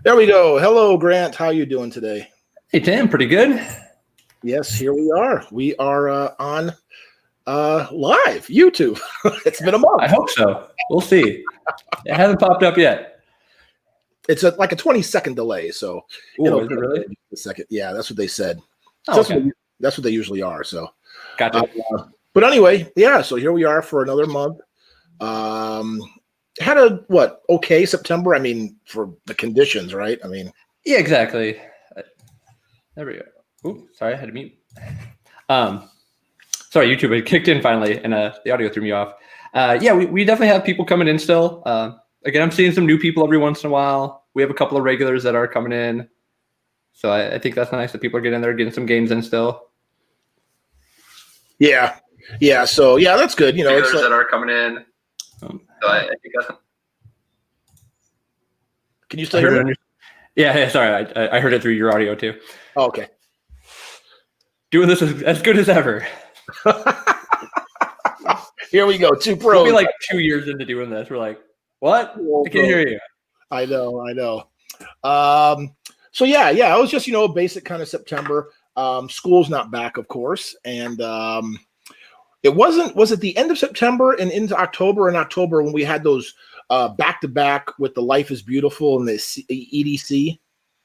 There we go. Hello, Grant. How you doing today? Hey, Tim, pretty good. Yes, here we are. We are on live YouTube. It's been a month. I hope so. We'll see. It hasn't popped up yet. It's like a 20-second delay, so Ooh, is it really? A second. Yeah, that's what they said. Oh, okay. That's what they usually are. So, Gotcha. But anyway, yeah. So here we are for another month. Had a okay September. I mean, for the conditions, right? I mean, yeah, exactly. There we go. Ooh, sorry, I had to mute. Sorry, YouTube had kicked in finally, and the audio threw me off. Yeah, we definitely have people coming in still. Again, I'm seeing some new people every once in a while. We have a couple of regulars that are coming in. So I think that's nice that people are getting in there, getting some games in still. Yeah. So yeah, that's good. You know, regulars that are coming in. So I think that's. Can you still hear me? Yeah, sorry, I heard it through your audio too. Oh, okay. Doing this as good as ever. Here we go. Two pros. We'll be like 2 years into doing this. We're like, what? I can't hear you. I know. So yeah, it was just, a basic kind of September. School's not back, of course. And was it the end of September and into October when we had those back-to-back with the Life is Beautiful and the EDC?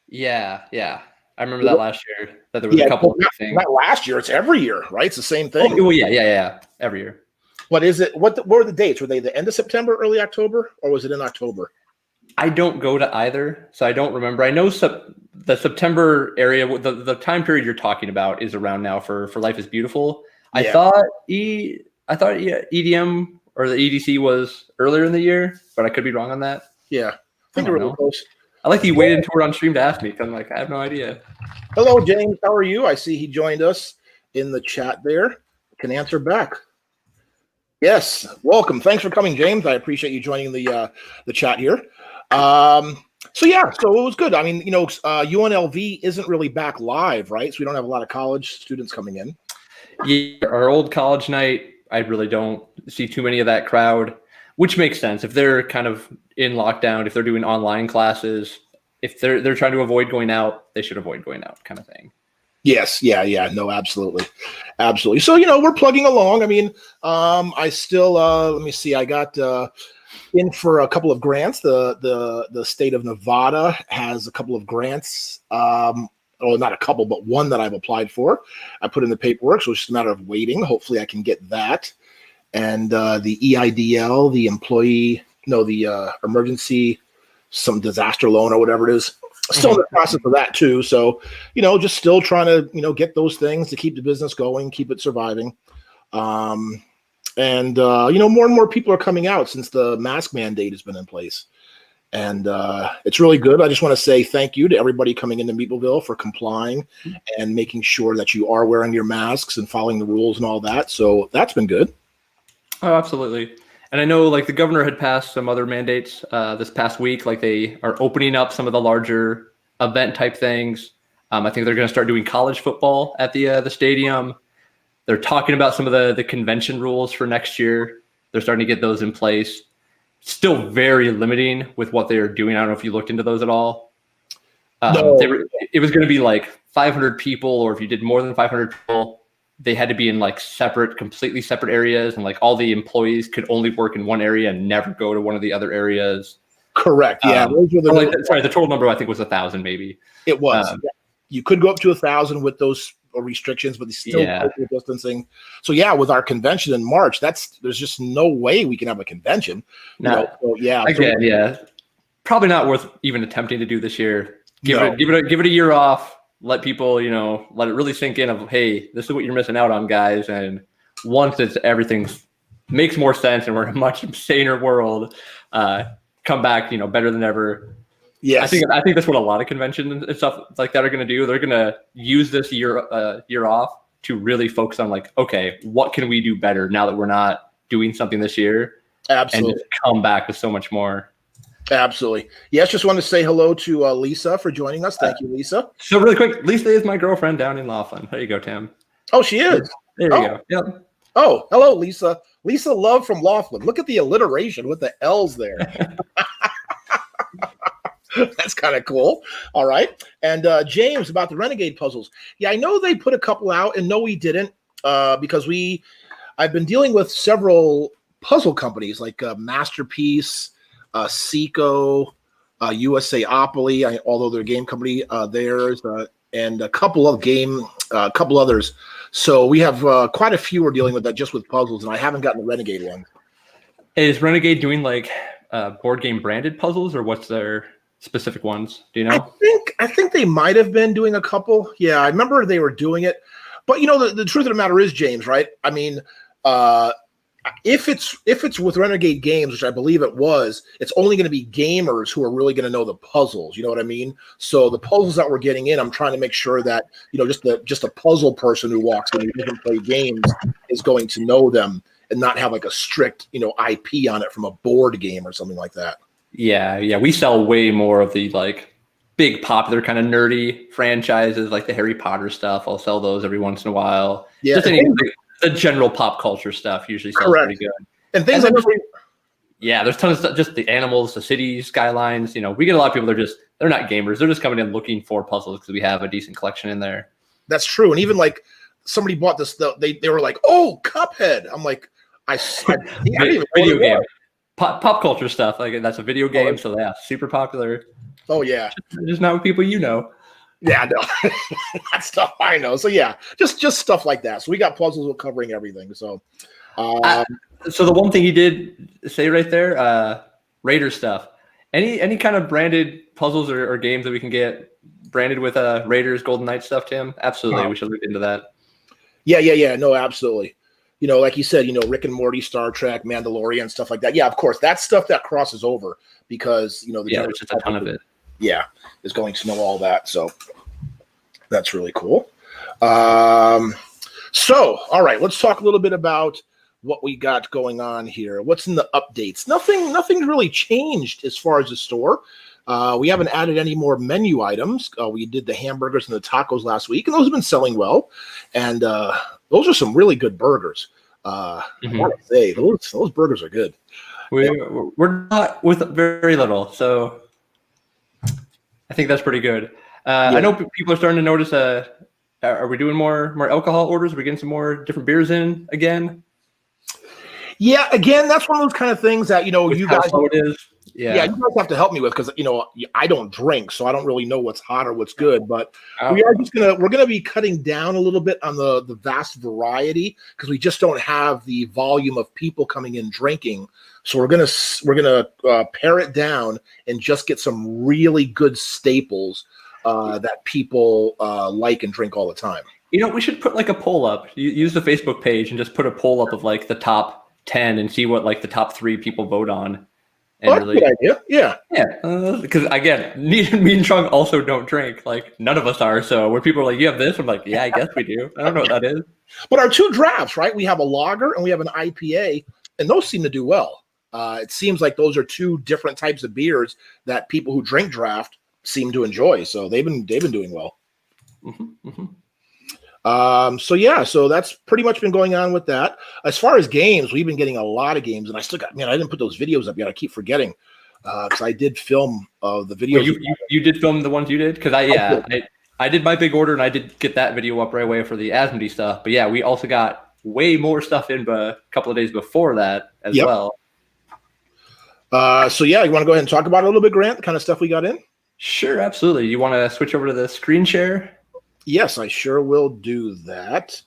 Yeah. I remember that last year. That there was a couple of things. Not last year. It's every year, right? It's the same thing. Oh, yeah. Every year. What is it? What were the dates? Were they the end of September, early October, or was it in October? I don't go to either, so I don't remember. I know the September area, the time period you're talking about is around now for Life is Beautiful. Yeah. I thought EDM or the EDC was earlier in the year, but I could be wrong on that. Yeah, I think we're really close. I like that you waited until we're on stream to ask me because I'm like, I have no idea. Hello, James. How are you? I see he joined us in the chat there. Can answer back. Yes, welcome. Thanks for coming, James. I appreciate you joining the chat here. So it was good. I mean, UNLV isn't really back live, right? So we don't have a lot of college students coming in. Yeah, our old college night, I really don't see too many of that crowd, which makes sense. If they're kind of in lockdown, if they're doing online classes, if they're trying to avoid going out, they should avoid going out, kind of thing. Yes. Yeah. No, absolutely. So, we're plugging along. I mean, I still, let me see. I got in for a couple of grants. The state of Nevada has a couple of grants. Not a couple, but one that I've applied for. I put in the paperwork, so it's just a matter of waiting. Hopefully I can get that. And the EIDL, the emergency, some disaster loan or whatever it is. Still in the process of that too. So, just still trying to, get those things to keep the business going, keep it surviving. More and more people are coming out since the mask mandate has been in place. And it's really good. I just want to say thank you to everybody coming into Meepleville for complying and making sure that you are wearing your masks and following the rules and all that. So that's been good. Oh, absolutely. And I know the governor had passed some other mandates this past week, they are opening up some of the larger event type things. I think they're going to start doing college football at the stadium. They're talking about some of the convention rules for next year. They're starting to get those in place. Still very limiting with what they are doing. I don't know if you looked into those at all. No. It was going to be 500 people, or if you did more than 500 people, they had to be in completely separate areas, and all the employees could only work in one area and never go to one of the other areas. Correct. Yeah. The total number I think was 1,000 maybe. It was. You could go up to 1,000 with those restrictions, but still social distancing. So with our convention in March, there's just no way we can have a convention. No. Probably not worth even attempting to do this year. Give it a year off. Let people, let it really sink in of, hey, this is what you're missing out on, guys. And once everything makes more sense and we're in a much saner world, come back, better than ever. Yes. I think that's what a lot of conventions and stuff like that are going to do. They're going to use this year off to really focus on okay, what can we do better now that we're not doing something this year? Absolutely. And just come back with so much more. Absolutely. Yes, just want to say hello to Lisa for joining us. Thank you, Lisa. So really quick, Lisa is my girlfriend down in Laughlin. There you go, Tim. Oh, she is? There you go. Yep. Oh, hello, Lisa. Lisa Love from Laughlin. Look at the alliteration with the L's there. That's kind of cool. All right. And James, about the Renegade puzzles. Yeah, I know they put a couple out, and no, we didn't, because I've been dealing with several puzzle companies like Masterpiece, Seco, USAopoly, although they're a game company, theirs, and a couple others. So we have quite a few we're dealing with that just with puzzles, and I haven't gotten the Renegade one. Is Renegade doing like board game branded puzzles, or what's their specific ones? Do you know? I think they might have been doing a couple. Yeah, I remember they were doing it. But the truth of the matter is, James, right? I mean, if it's with Renegade Games, which I believe it was, it's only going to be gamers who are really going to know the puzzles. You know what I mean? So the puzzles that we're getting in, I'm trying to make sure that just a puzzle person who walks in who doesn't play games is going to know them and not have like a strict IP on it from a board game or something like that. Yeah. We sell way more of the like big popular kind of nerdy franchises, like the Harry Potter stuff. I'll sell those every once in a while. Yeah, just the general pop culture stuff usually sells pretty good. And things like there's tons of stuff, just the animals, the cities, skylines. We get a lot of people they're not gamers. They're just coming in looking for puzzles because we have a decent collection in there. That's true. And even like somebody bought this, they were like, "Oh, Cuphead." I'm like, video game. Pop culture stuff. Like that's a video game. So yeah, super popular. Oh yeah. Just not with people Yeah, no. That stuff I know. So yeah, just stuff like that. So we got puzzles with covering everything. So so the one thing you did say right there, Raider stuff. Any kind of branded puzzles or games that we can get branded with Raiders, Golden Knights stuff, Tim? Absolutely. We should look into that. Yeah. No, absolutely. Like you said, Rick and Morty, Star Trek, Mandalorian, stuff like that. Yeah, of course. That's stuff that crosses over because, there's just a ton of it. Yeah, is going to know all that. So that's really cool. So, all right, let's talk a little bit about what we got going on here. What's in the updates? Nothing's really changed as far as the store. We haven't added any more menu items. We did the hamburgers and the tacos last week, and those have been selling well. And those are some really good burgers. I gotta say, those burgers are good. We're not with very little, so I think that's pretty good. I know people are starting to notice. Are we doing more alcohol orders? Are we getting some more different beers in again? Yeah, again, that's one of those kind of things that you guys. How it is. Yeah, you guys have to help me with because I don't drink, so I don't really know what's hot or what's good. But we're gonna be cutting down a little bit on the vast variety because we just don't have the volume of people coming in drinking. So we're gonna pare it down and just get some really good staples that people like and drink all the time. We should put like a poll up. Use the Facebook page and just put a poll up of like the top 10 and see what like the top 3 people vote on. And that's a good idea. Yeah. Because again, me and Trung also don't drink. Like none of us are. So when people are like, "You have this," I'm like, "Yeah, I guess we do." I don't know what that is. But our 2 drafts, right? We have a lager and we have an IPA, and those seem to do well. It seems like those are 2 different types of beers that people who drink draft seem to enjoy. So they've been doing well. So that's pretty much been going on with that. As far as games, we've been getting a lot of games, and I still got, I didn't put those videos up yet. I keep forgetting because I did film the videos. You did film the ones you did? Because I did my big order, and I did get that video up right away for the Asmodee stuff. But yeah, we also got way more stuff in a couple of days before that as well. So yeah, you want to go ahead and talk about it a little bit, Grant, the kind of stuff we got in? Sure, absolutely. You want to switch over to the screen share? Yes, I sure will do that.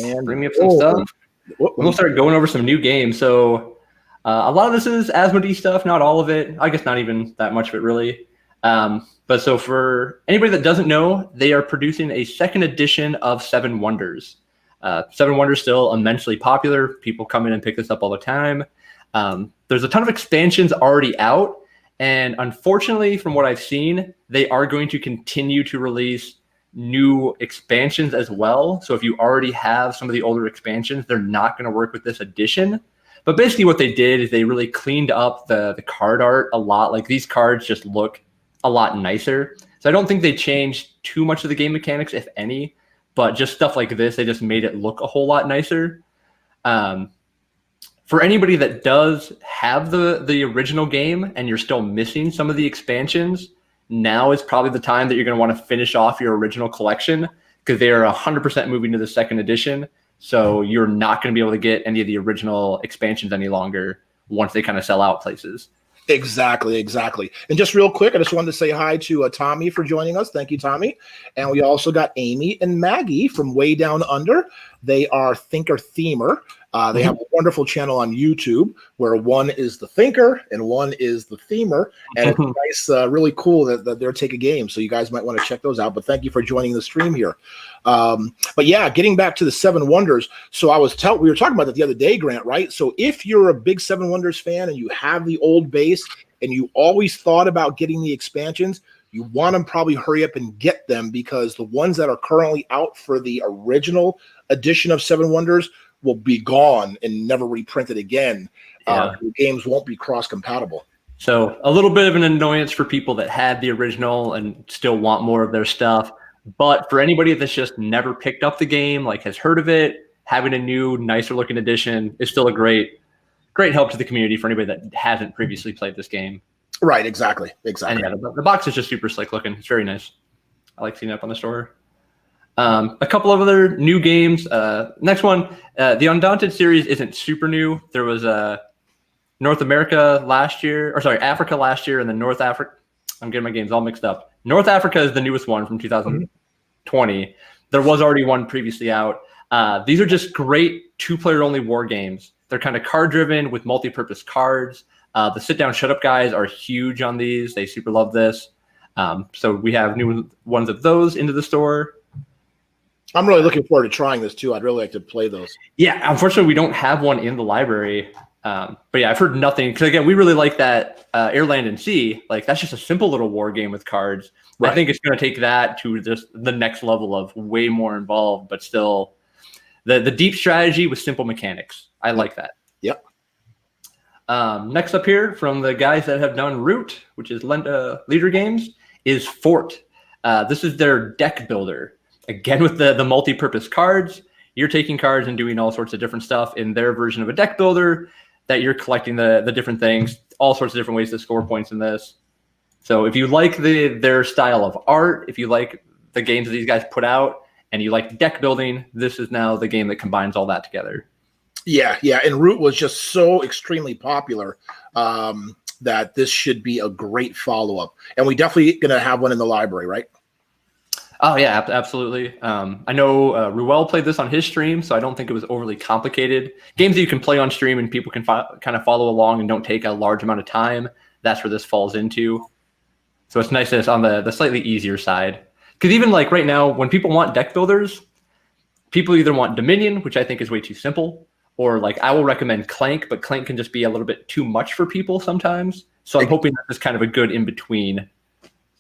And bring me up some stuff. We'll start going over some new games. So a lot of this is Asmodee stuff, not all of it. I guess not even that much of it, really. But so for anybody that doesn't know, they are producing a 2nd edition of Seven Wonders. Seven Wonders still immensely popular. People come in and pick this up all the time. There's a ton of expansions already out. And unfortunately, from what I've seen, they are going to continue to release new expansions as well. So if you already have some of the older expansions, they're not going to work with this edition. But basically what they did is they really cleaned up the card art a lot. Like these cards just look a lot nicer. So I don't think they changed too much of the game mechanics, if any, but just stuff like this, they just made it look a whole lot nicer. For anybody that does have the original game and you're still missing some of the expansions, now is probably the time that you're going to want to finish off your original collection, because they are 100% moving to the second edition. So you're not going to be able to get any of the original expansions any longer once they kind of sell out places. Exactly. And just real quick, I just wanted to say hi to Tommy for joining us. Thank you, Tommy. And we also got Amy and Maggie from Way Down Under. They are Thinker Themer. They have a wonderful channel on YouTube where one is the thinker and one is the themer. And it's nice, really cool that they're taking games. So you guys might want to check those out. But thank you for joining the stream here. But yeah, getting back to the Seven Wonders. So we were talking about that the other day, Grant, right? So if you're a big Seven Wonders fan and you have the old base and you always thought about getting the expansions, you want to probably hurry up and get them, because the ones that are currently out for the original edition of Seven Wonders will be gone and never reprinted again. The games won't be cross-compatible. So a little bit of an annoyance for people that had the original and still want more of their stuff. But for anybody that's just never picked up the game, like has heard of it, having a new, nicer looking edition is still a great help to the community for anybody that hasn't previously played this game. Right, exactly. And yeah, the box is just super slick looking. It's very nice. I like seeing it up on the store. A couple of other new games. Next one, the Undaunted series isn't super new. There was Africa last year, and then North Africa. I'm getting my games all mixed up. North Africa is the newest one from 2020. There was already one previously out. These are just great 2-player only war games. They're kind of card driven with multi-purpose cards. The sit down, shut up guys are huge on these. They super love this. So we have new ones of those into the store. I'm really looking forward to trying this too. I'd really like to play those. Yeah, unfortunately, we don't have one in the library. But yeah, I've heard nothing. Because again, we really like that Air, Land, and Sea. Like, that's just a simple little war game with cards. Right. I think it's going to take that to just the next level of way more involved, but still the deep strategy with simple mechanics. I like that. Yep. Next up here from the guys that have done Root, which is Leader Games, is Fort. This is their deck builder. Again, with the multi-purpose cards, you're taking cards and doing all sorts of different stuff in their version of a deck builder that you're collecting the different things, all sorts of different ways to score points in this. So if you like their style of art, if you like the games that these guys put out, and you like deck building, this is now the game that combines all that together. Yeah. And Root was just so extremely popular that this should be a great follow-up. And we definitely going to have one in the library, right? Oh, yeah, absolutely. I know Ruel played this on his stream, so I don't think it was overly complicated. Games that you can play on stream and people can kind of follow along and don't take a large amount of time. That's where this falls into. So it's nice that it's on the slightly easier side. Because even like right now, when people want deck builders, people either want Dominion, which I think is way too simple, or like I will recommend Clank, but Clank can just be a little bit too much for people sometimes. So I'm hoping that there's kind of a good in between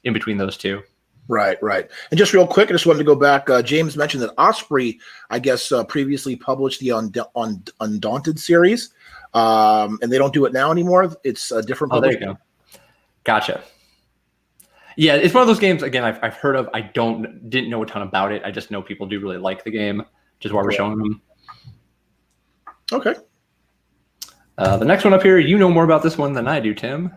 those two. Right. And just real quick, I just wanted to go back. James mentioned that Osprey, I guess, previously published the Undaunted series, and they don't do it now anymore. It's a different. Oh, there you go. Gotcha. Yeah, it's one of those games. Again, I've heard of. I didn't know a ton about it. I just know people do really like the game, which is why we're showing them. Okay. The next one up here, you know more about this one than I do, Tim.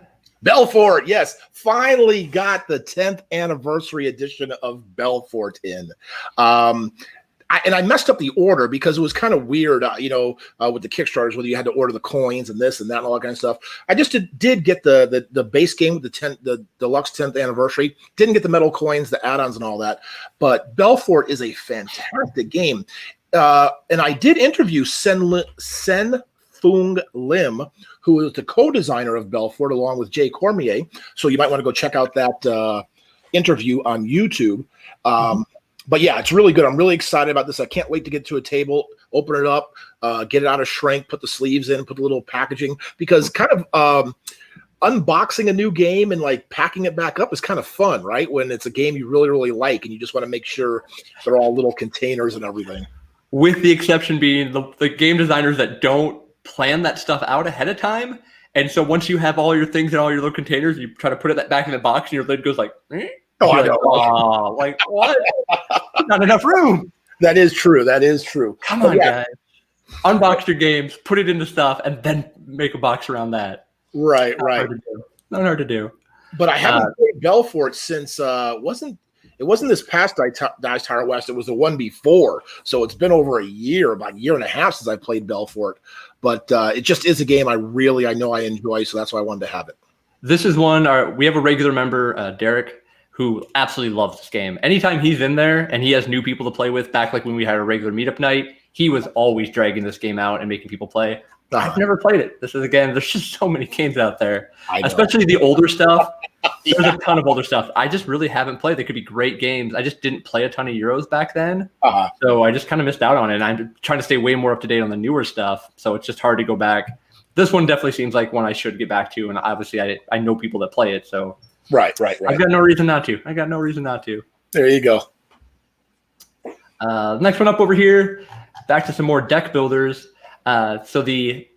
Belfort, yes, finally got the 10th anniversary edition of Belfort in. I messed up the order because it was kind of weird, with the Kickstarters, whether you had to order the coins and this and that and all that kind of stuff. I just did get the base game with the deluxe 10th anniversary. Didn't get the metal coins, the add-ons, and all that. But Belfort is a fantastic game. And I did interview Sen Fung Lim, who is the co-designer of Belfort, along with Jay Cormier. So you might want to go check out that interview on YouTube. But yeah, it's really good. I'm really excited about this. I can't wait to get to a table, open it up, get it out of shrink, put the sleeves in, put the little packaging, because kind of unboxing a new game and like packing it back up is kind of fun, right? When it's a game you really, really like and you just want to make sure they're all little containers and everything. With the exception being the game designers that don't plan that stuff out ahead of time. And so once you have all your things in all your little containers, you try to put it back in the box and your lid goes like, Oh, I know. Oh, like what? Not enough room. That is true. Come on, guys. Unbox your games, put it into stuff, and then make a box around that. Right. Not hard to do. But I haven't played Belfort since it wasn't this past Dice Tower West. It was the one before. So it's been over a year, about a year and a half since I played Belfort. But it just is a game I know I enjoy. So that's why I wanted to have it. This is one. We have a regular member, Derek, who absolutely loves this game. Anytime he's in there and he has new people to play with, back like when we had a regular meetup night, he was always dragging this game out and making people play. I've never played it. This is, again, there's just so many games out there, especially the older stuff. There's a ton of older stuff I just really haven't played. They could be great games. I just didn't play a ton of Euros back then. So I just kind of missed out on it. And I'm trying to stay way more up to date on the newer stuff. So it's just hard to go back. This one definitely seems like one I should get back to. And obviously I know people that play it. So right. I've got no reason not to. There you go. Next one up over here, back to some more deck builders. So the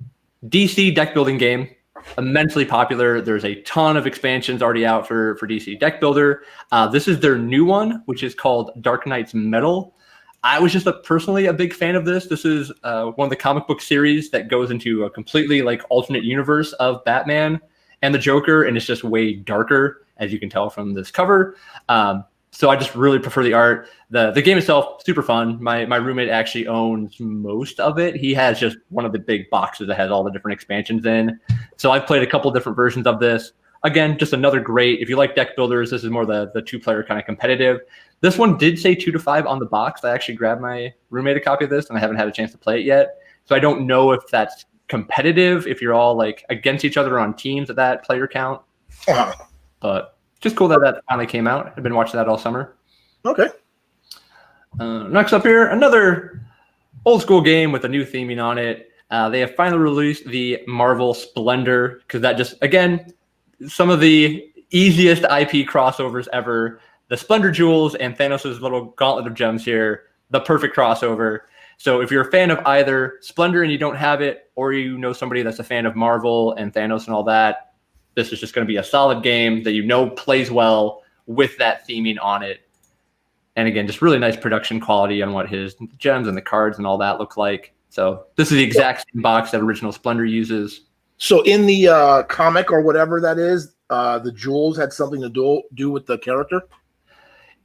DC deck building game, immensely popular. There's a ton of expansions already out for DC Deck Builder. This is their new one, which is called Dark Knight's Metal. I was just personally a big fan of this. This is one of the comic book series that goes into a completely like alternate universe of Batman and the Joker, and it's just way darker, as you can tell from this cover. So I just really prefer the art. The game itself, super fun. My roommate actually owns most of it. He has just one of the big boxes that has all the different expansions in. So I've played a couple different versions of this. Again, just another great, if you like deck builders, this is more the 2-player kind of competitive. This one did say 2 to 5 on the box. I actually grabbed my roommate a copy of this, and I haven't had a chance to play it yet. So I don't know if that's competitive, if you're all like against each other on teams at that player count. But just cool that finally came out. I've been watching that all summer. Okay. Next up here, another old school game with a new theming on it. They have finally released the Marvel Splendor, because that just, again, some of the easiest IP crossovers ever. The Splendor Jewels and Thanos' little gauntlet of gems here, the perfect crossover. So if you're a fan of either Splendor and you don't have it, or you know somebody that's a fan of Marvel and Thanos and all that, this is just going to be a solid game that you know plays well with that theming on it. And again, just really nice production quality on what his gems and the cards and all that look like. So this is the exact same box that original Splendor uses. So in the comic or whatever that is, the jewels had something to do with the character?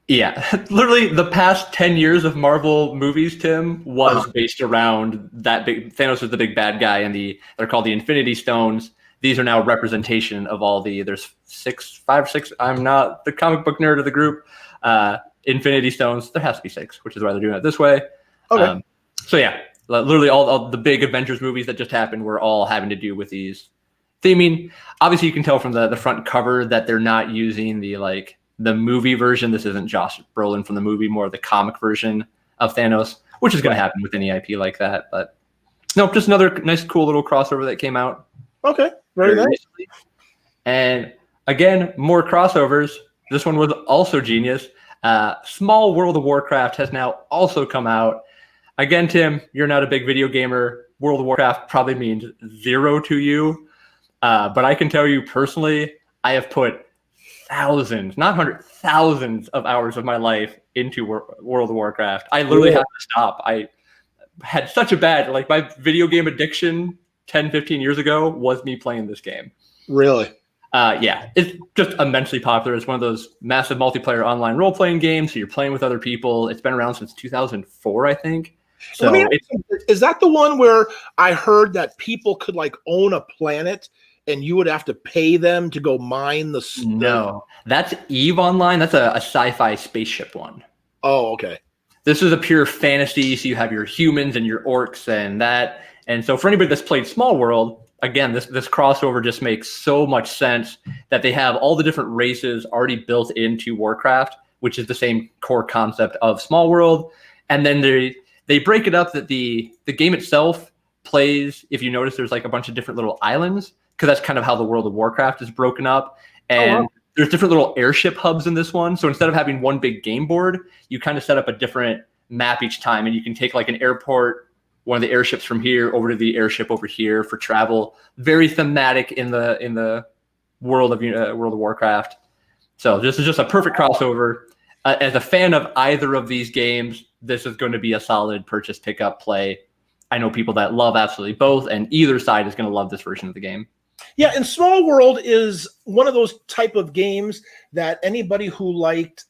Yeah, literally the past 10 years of Marvel movies, Tim, was based around that big. Thanos is the big bad guy, and they're called the Infinity Stones. These are now representation of all there's 5 or 6. I'm not the comic book nerd of the group. Infinity Stones. There has to be 6, which is why they're doing it this way. Okay. So yeah, literally all the big Avengers movies that just happened were all having to do with these theming. Obviously, you can tell from the front cover that they're not using the movie version. This isn't Josh Brolin from the movie, more of the comic version of Thanos, which is going to happen with any IP like that. But no, just another nice, cool little crossover that came out. Okay, very nice. Recently. And again, more crossovers. This one was also genius. Small World of Warcraft has now also come out. Again, Tim, you're not a big video gamer. World of Warcraft probably means 0 to you. But I can tell you personally, I have put thousands, not hundreds, thousands of hours of my life into World of Warcraft. I literally have to stop. I had such a bad, my video game addiction 10, 15 years ago was me playing this game. Really? Yeah, it's just immensely popular. It's one of those massive multiplayer online role-playing games. So you're playing with other people. It's been around since 2004, I think. So is that the one where I heard that people could own a planet and you would have to pay them to go mine the stuff? No, that's EVE Online. That's a sci-fi spaceship one. Oh, okay. This is a pure fantasy. So you have your humans and your orcs and that. And so for anybody that's played Small World, again, this crossover just makes so much sense that they have all the different races already built into Warcraft, which is the same core concept of Small World. And then they break it up that the game itself plays, if you notice, there's a bunch of different little islands, because that's kind of how the World of Warcraft is broken up. And there's different little airship hubs in this one. So instead of having one big game board, you kind of set up a different map each time, and you can take an airport, one of the airships from here over to the airship over here for travel. Very thematic in the world of Warcraft. So this is just a perfect crossover. As a fan of either of these games, this is going to be a solid purchase, pickup, play. I know people that love absolutely both, and either side is going to love this version of the game. Yeah, and Small World is one of those type of games that anybody who liked,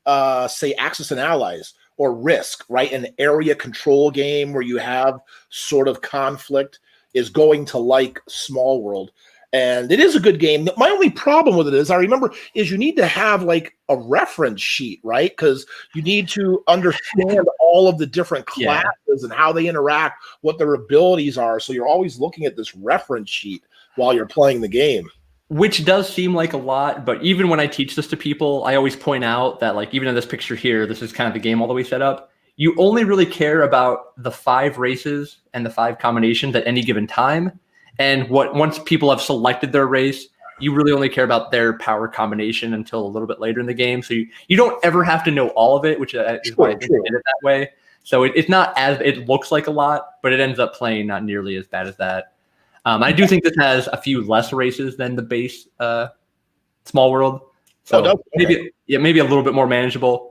say, Axis and Allies or Risk, right, an area control game where you have sort of conflict, is going to like Small World. And it is a good game. My only problem with it is, I remember, is you need to have like a reference sheet, right? Because you need to understand all of the different classes and how they interact, what their abilities are. So you're always looking at this reference sheet while you're playing the game. Which does seem like a lot, but even when I teach this to people, I always point out that, like, even in this picture here, this is kind of the game all the way set up. You only really care about the 5 races and the 5 combinations at any given time. And once people have selected their race, you really only care about their power combination until a little bit later in the game. So you don't ever have to know all of it, which is why I did it that way. So it's not as it looks like a lot, but it ends up playing not nearly as bad as that. I do think this has a few less races than the base Small World. So maybe a little bit more manageable.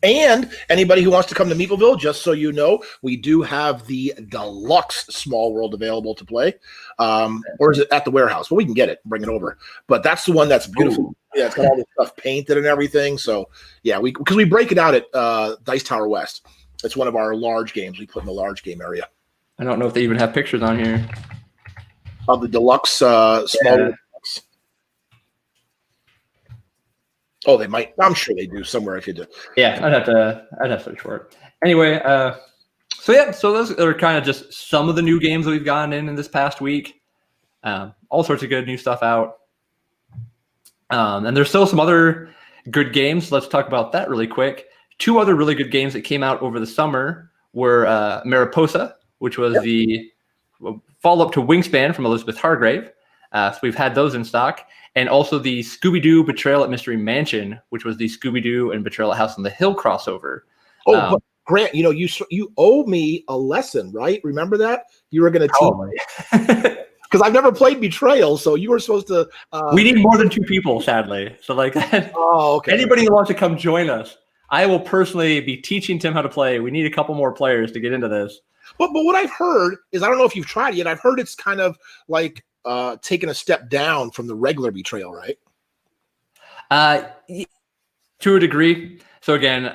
And anybody who wants to come to Meepleville, just so you know, we do have the deluxe Small World available to play. Or is it at the warehouse? Well, we can get it, bring it over. But that's the one that's beautiful. Ooh. Yeah, it's got all the stuff painted and everything. So, yeah, because we break it out at Dice Tower West. It's one of our large games we put in the large game area. I don't know if they even have pictures on here. Of the deluxe Small World. Oh, they might. I'm sure they do somewhere if you do. Yeah, I'd have to search for it. Anyway, so those are kind of just some of the new games that we've gotten in this past week. All sorts of good new stuff out. And there's still some other good games. Let's talk about that really quick. 2 other really good games that came out over the summer were Mariposa, which was the follow-up to Wingspan from Elizabeth Hargrave. So we've had those in stock. And also the Scooby-Doo Betrayal at Mystery Mansion, which was the Scooby-Doo and Betrayal at House on the Hill crossover. Oh, but Grant, you owe me a lesson, right? Remember that? You were going to teach me. Because I've never played Betrayal, so you were supposed to... We need more than 2 people, sadly. So, like, anybody who wants to come join us, I will personally be teaching Tim how to play. We need a couple more players to get into this. But what I've heard is, I don't know if you've tried it yet, I've heard it's kind of like... taking a step down from the regular Betrayal, right? To a degree. So again,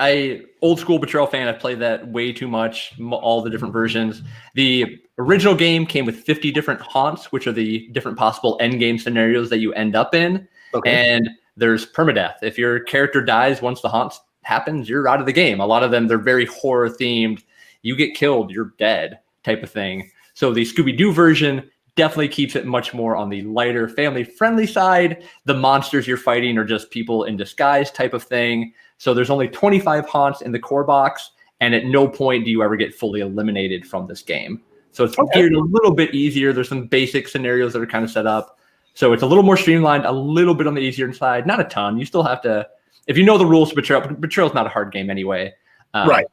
old school Betrayal fan. I've played that way too much, all the different versions. The original game came with 50 different haunts, which are the different possible end game scenarios that you end up in. Okay. And there's permadeath. If your character dies once the haunt happens, you're out of the game. A lot of them, they're very horror themed. You get killed, you're dead type of thing. So the Scooby-Doo version definitely keeps it much more on the lighter, family-friendly side. The monsters you're fighting are just people in disguise type of thing. So there's only 25 haunts in the core box, and at no point do you ever get fully eliminated from this game. So it's geared a little bit easier. There's some basic scenarios that are kind of set up. So it's a little more streamlined, a little bit on the easier side. Not a ton. You still have to, if you know the rules to Betrayal is not a hard game anyway. Right.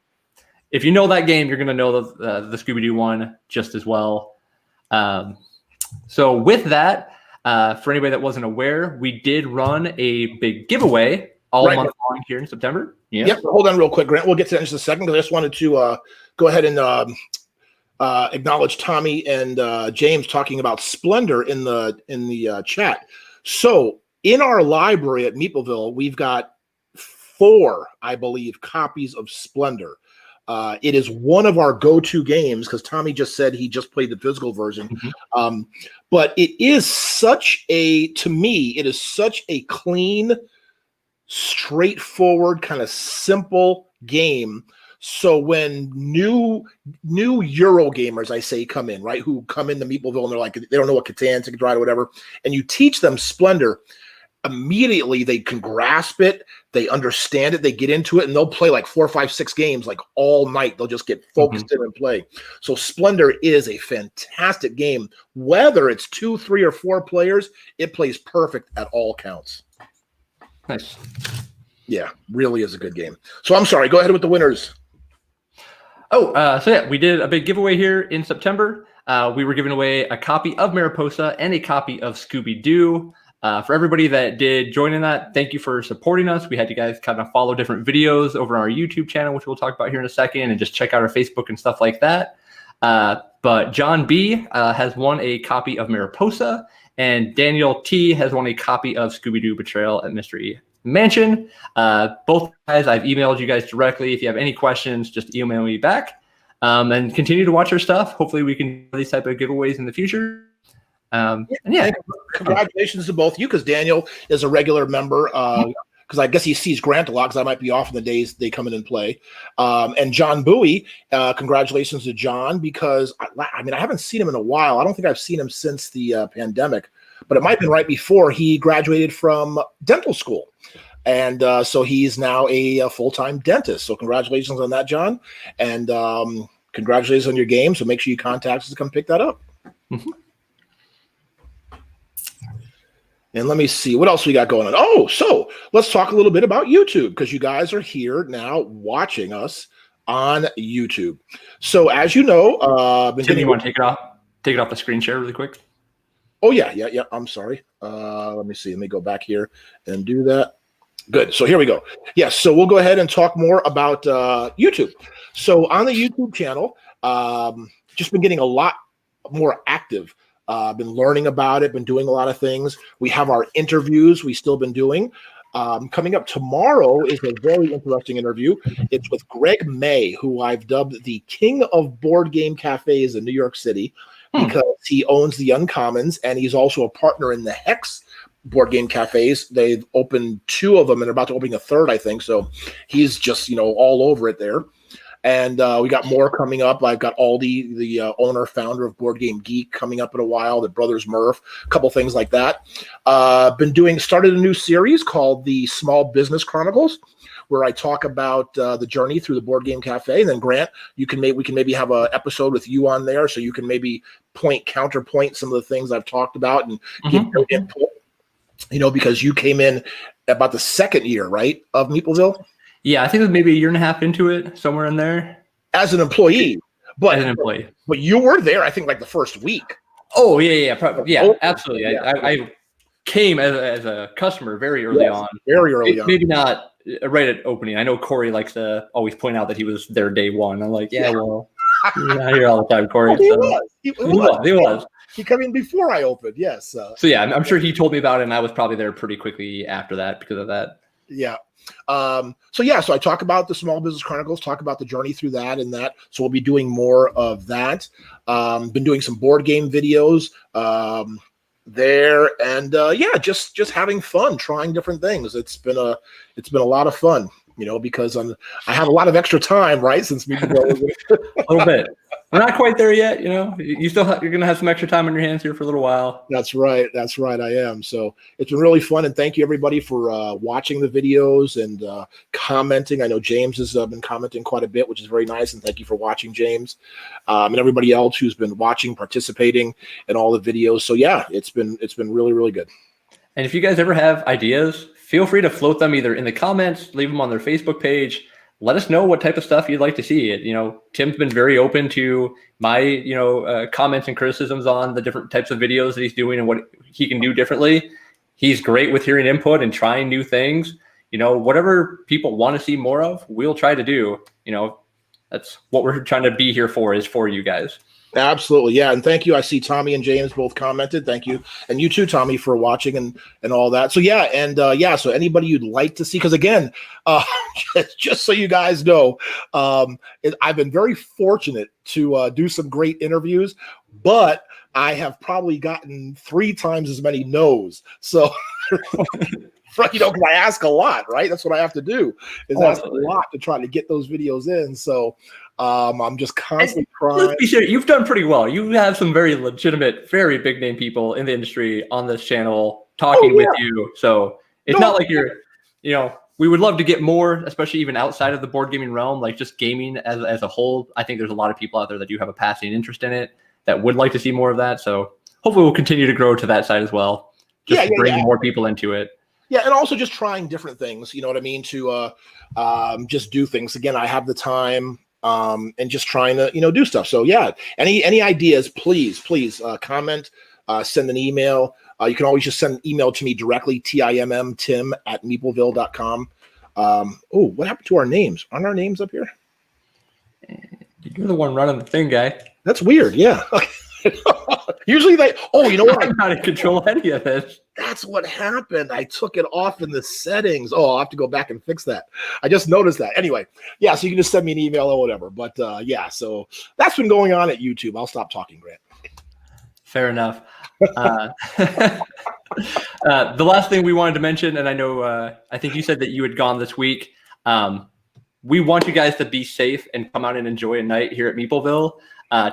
If you know that game, you're going to know the Scooby-Doo one just as well. So with that, for anybody that wasn't aware, we did run a big giveaway all month long here in September. Yeah. Yep. Hold on real quick, Grant. We'll get to that in just a second, because I just wanted to go ahead and acknowledge Tommy and James talking about Splendor in the chat. So in our library at Meepleville, we've got 4, I believe, copies of Splendor. It is one of our go-to games, because Tommy just said he just played the physical version. Mm-hmm. But it is to me, it is such a clean, straightforward, kind of simple game. So when new Euro gamers, I say, come in, right, who come into Meepleville and they're like, they don't know what Catan, Ticket to Ride, or whatever, and you teach them Splendor, immediately they can grasp it, they understand it, they get into it, and they'll play like 4, 5, 6 games like all night. They'll just get focused in and play. So Splendor is a fantastic game. Whether it's 2, 3, or 4 players, it plays perfect at all counts. Nice. Yeah, really is a good game. So I'm sorry, go ahead with the winners. So we did a big giveaway here in September. We were giving away a copy of Mariposa and a copy of Scooby-Doo. For everybody that did join in that, thank you for supporting us. We had you guys kind of follow different videos over on our YouTube channel, which we'll talk about here in a second, and just check out our Facebook and stuff like that. But John B has won a copy of Mariposa, and Daniel T has won a copy of Scooby-Doo Betrayal at Mystery Mansion. Both guys, I've emailed you guys directly. If you have any questions, just email me back. And continue to watch our stuff. Hopefully we can do these type of giveaways in the future. Congratulations to both of you, because Daniel is a regular member. Because I guess he sees Grant a lot, because I might be off in the days they come in and play. And John Bowie, congratulations to John, because I haven't seen him in a while. I don't think I've seen him since the pandemic, but it might have been right before he graduated from dental school. And so he's now a full-time dentist. So congratulations on that, John. And congratulations on your game. So make sure you contact us to come pick that up. Mm-hmm. And let me see what else we got going on. Oh, so let's talk a little bit about YouTube, because you guys are here now watching us on YouTube. So as you know, Tim, you want to take it off the screen share really quick? Oh yeah. I'm sorry. Let me see. Let me go back here and do that. Good. So here we go. Yes. So we'll go ahead and talk more about YouTube. So on the YouTube channel, just been getting a lot more active. Been learning about it, been doing a lot of things. We have our interviews we still been doing. Coming up tomorrow is a very interesting interview. It's with Greg May, who I've dubbed the king of board game cafes in New York City, because he owns the Uncommons, and he's also a partner in the Hex board game cafes. They've opened 2 of them and are about to open a 3rd, I think. So he's just, all over it there. And we got more coming up. I've got Aldi, the owner, founder of Board Game Geek, coming up in a while, the Brothers Murph, a couple things like that. Started a new series called the Small Business Chronicles, where I talk about the journey through the Board Game Cafe. And then Grant, we can maybe have an episode with you on there, so you can maybe counterpoint some of the things I've talked about and give your input, because you came in about the 2nd year, right, of Meepleville? Yeah, I think it was maybe a year and a half into it, somewhere in there. As an employee. But you were there, I think, like the first week. Oh, yeah. Absolutely. Yeah. I came as a customer very early on. Very early on. Maybe not right at opening. I know Corey likes to always point out that he was there day one. I'm like, well, you're not here all the time, Corey. Well, he was. He came in before I opened, yes. So yeah, I'm sure he told me about it, and I was probably there pretty quickly after that because of that. Yeah. So I talk about the Small Business Chronicles, talk about the journey through that and that. So we'll be doing more of that. Been doing some board game videos there, and just having fun, trying different things. It's been a lot of fun, because I have a lot of extra time, right? Since we a little bit. We're not quite there yet, you're going to have some extra time on your hands here for a little while. That's right. I am. So it's been really fun. And thank you everybody for watching the videos and commenting. I know James has been commenting quite a bit, which is very nice. And thank you for watching, James, and everybody else who's been watching, participating in all the videos. So yeah, it's been really, really good. And if you guys ever have ideas, feel free to float them either in the comments, leave them on their Facebook page. Let us know what type of stuff you'd like to see. Tim's been very open to my, comments and criticisms on the different types of videos that he's doing and what he can do differently. He's great with hearing input and trying new things. Whatever people want to see more of, we'll try to do. That's what we're trying to be here for, is for you guys. Absolutely. Yeah. And thank you. I see Tommy and James both commented. Thank you. And you too, Tommy, for watching and all that. So yeah. And so anybody you'd like to see, because again, just so you guys know, I've been very fortunate to do some great interviews, but I have probably gotten 3 times as many no's. So, because I ask a lot, right? That's what I have to do, is ask a lot to try to get those videos in. So I'm just constantly trying. Let's be sure, you've done pretty well. You have some very legitimate, very big name people in the industry on this channel talking with you. So it's not like you're, we would love to get more, especially even outside of the board gaming realm, like just gaming as a whole. I think there's a lot of people out there that do have a passing interest in it that would like to see more of that. So hopefully we'll continue to grow to that side as well. Just bring more people into it. Yeah, and also just trying different things, you know what I mean, to just do things. Again, I have the time and just trying to, do stuff. So yeah, any ideas, please comment, send an email. You can always just send an email to me directly, tim@meepleville.com. What happened to our names? Aren't our names up here? You're the one running the thing, guy. That's weird. Yeah. Usually they. Oh, you know what? I'm not in control of any of this. That's what happened. I took it off in the settings. Oh, I'll have to go back and fix that. I just noticed that. Anyway, yeah, so you can just send me an email or whatever. But yeah, so that's been going on at YouTube. I'll stop talking, Grant. Fair enough. The last thing we wanted to mention, and I know I think you said that you had gone this week. We want you guys to be safe and come out and enjoy a night here at Meepleville.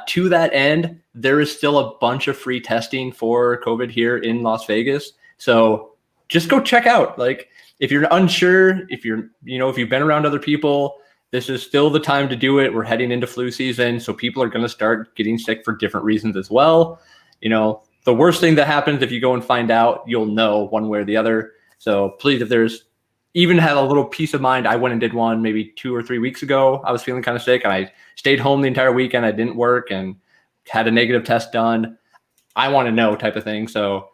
To that end, there is still a bunch of free testing for COVID here in Las Vegas. So just go check out. Like, if you're unsure, if you've been around other people, this is still the time to do it. We're heading into flu season, so people are going to start getting sick for different reasons as well. The worst thing that happens if you go and find out, you'll know one way or the other. So please, if there's even had a little peace of mind, I went and did one maybe 2 or 3 weeks ago. I was feeling kind of sick and I stayed home the entire weekend. I didn't work and had a negative test done. I want to know type of thing. So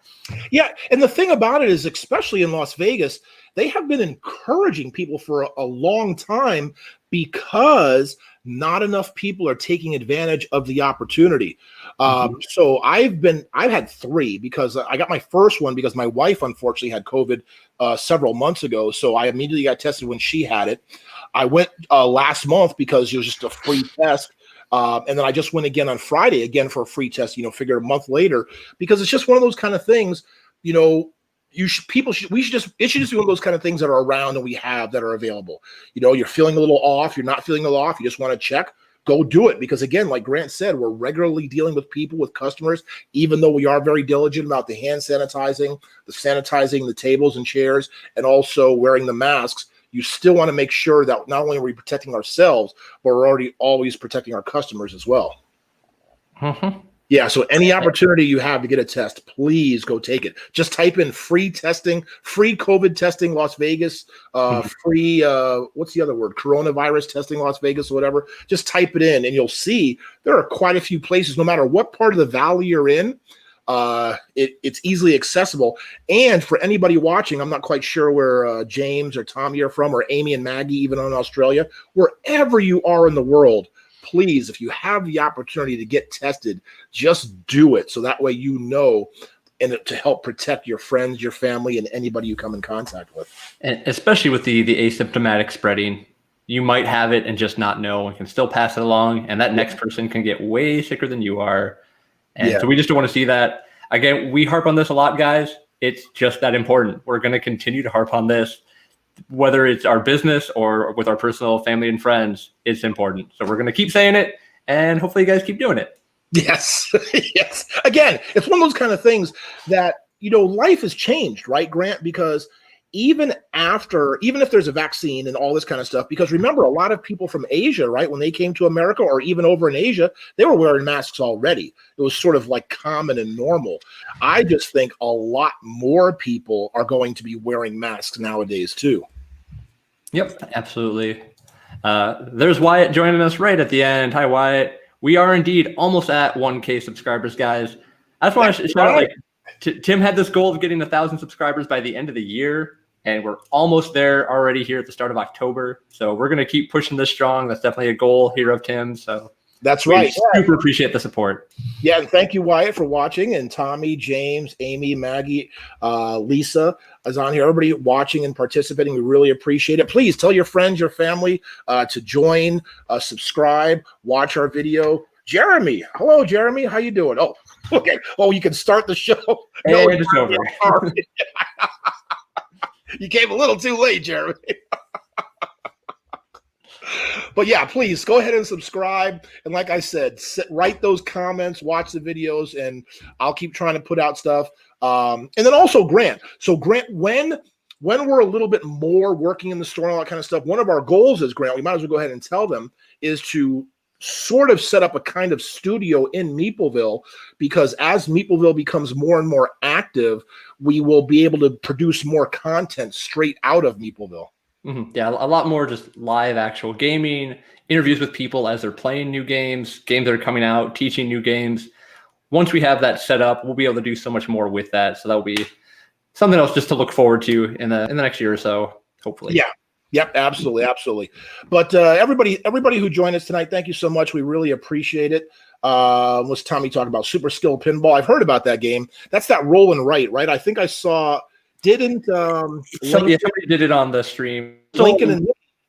yeah. And the thing about it is, especially in Las Vegas, they have been encouraging people for a long time because not enough people are taking advantage of the opportunity. So I've had 3 because I got my first one because my wife unfortunately had COVID several months ago. So I immediately got tested when she had it. I went last month because it was just a free test. And then I just went again on Friday again for a free test, figure a month later, because it's just one of those kind of things, it should just be one of those kind of things that are around and we have that are available. You're feeling a little off, you're not feeling a little off, you just want to check, go do it. Because again, like Grant said, we're regularly dealing with people, with customers, even though we are very diligent about the hand sanitizing, the tables and chairs, and also wearing the masks. You still want to make sure that not only are we protecting ourselves, but we're always protecting our customers as well. Yeah, so any opportunity you have to get a test, please go take it. Just type in free testing, free COVID testing Las Vegas, free, what's the other word? Coronavirus testing Las Vegas or whatever. Just type it in and you'll see there are quite a few places, no matter what part of the valley you're in. It's easily accessible. And for anybody watching, I'm not quite sure where James or Tommy are from, or Amy and Maggie, even in Australia, wherever you are in the world, please, if you have the opportunity to get tested, just do it. So that way, and to help protect your friends, your family, and anybody you come in contact with. And especially with the asymptomatic spreading, you might have it and just not know and can still pass it along. And that next person can get way sicker than you are. And so we just don't want to see that. Again, we harp on this a lot, guys. It's just that important. We're going to continue to harp on this, whether it's our business or with our personal family and friends. It's important. So we're going to keep saying it, and hopefully you guys keep doing it. Yes. Yes. Again, it's one of those kind of things that, life has changed, right, Grant? Because even if there's a vaccine and all this kind of stuff, because remember, a lot of people from Asia, right, when they came to America or even over in Asia, they were wearing masks already. It was sort of like common and normal. I just think a lot more people are going to be wearing masks nowadays too. Yep, absolutely. There's Wyatt joining us right at the end. Hi, Wyatt. We are indeed almost at 1K subscribers, guys. I just want to shout out, Tim had this goal of getting 1,000 subscribers by the end of the year. And we're almost there already here at the start of October. So we're going to keep pushing this strong. That's definitely a goal here of Tim. So that's right. Super appreciate the support. Yeah. And thank you, Wyatt, for watching. And Tommy, James, Amy, Maggie, Lisa is on here. Everybody watching and participating. We really appreciate it. Please tell your friends, your family to join, subscribe, watch our video. Jeremy. Hello, Jeremy. How you doing? Oh, okay. Oh, you can start the show. No, it's over. You came a little too late, Jeremy. But yeah, please go ahead and subscribe. And like I said, write those comments, watch the videos, and I'll keep trying to put out stuff. And then also Grant. So Grant, when we're a little bit more working in the store and all that kind of stuff, one of our goals is, Grant, we might as well go ahead and tell them, is to sort of set up a kind of studio in Meepleville, because as Meepleville becomes more and more active, we will be able to produce more content straight out of Meepleville. Yeah, a lot more just live actual gaming, interviews with people as they're playing new games that are coming out, teaching new games. Once we have that set up, we'll be able to do so much more with that. So that'll be something else just to look forward to in the next year or so, hopefully. Yeah. Yep, absolutely, absolutely. But everybody who joined us tonight, thank you so much. We really appreciate it. What's Tommy talking about? Super Skill Pinball. I've heard about that game. That's that roll and write, right? I think I saw. Didn't somebody did it on the stream? Lincoln and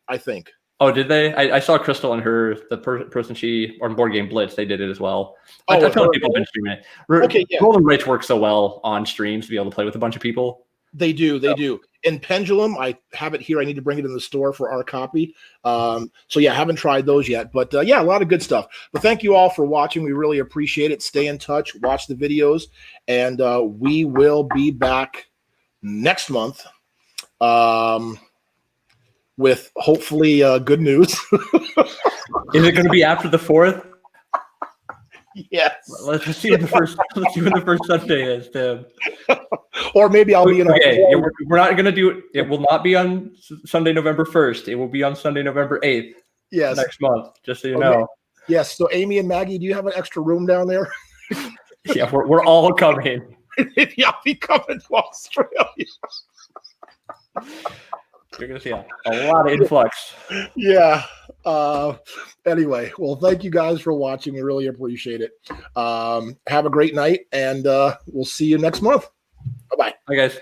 I think. Oh, did they? I saw Crystal and the person she on Board Game Blitz. They did it as well. A ton of people have been streaming it. Okay, yeah. Roll and Writes work so well on streams to be able to play with a bunch of people. They do. And Pendulum, I have it here. I need to bring it in the store for our copy. So yeah, haven't tried those yet. But yeah, a lot of good stuff. But thank you all for watching. We really appreciate it. Stay in touch. Watch the videos. And we will be back next month with hopefully good news. Is it going to be after the 4th? Yes. Let's see when the first Sunday is, Tim. Or maybe I'll be in. Okay, we're not going to do it. It will not be on Sunday, November 1st. It will be on Sunday, November 8th. Yes. Next month, just so you know. Yes. So Amy and Maggie, do you have an extra room down there? Yeah, we're all coming. Maybe I'll be coming to Australia. You're going to see a lot of influx. Yeah. Anyway, well, thank you guys for watching. We really appreciate it. Have a great night, and we'll see you next month. Bye-bye. Bye, guys.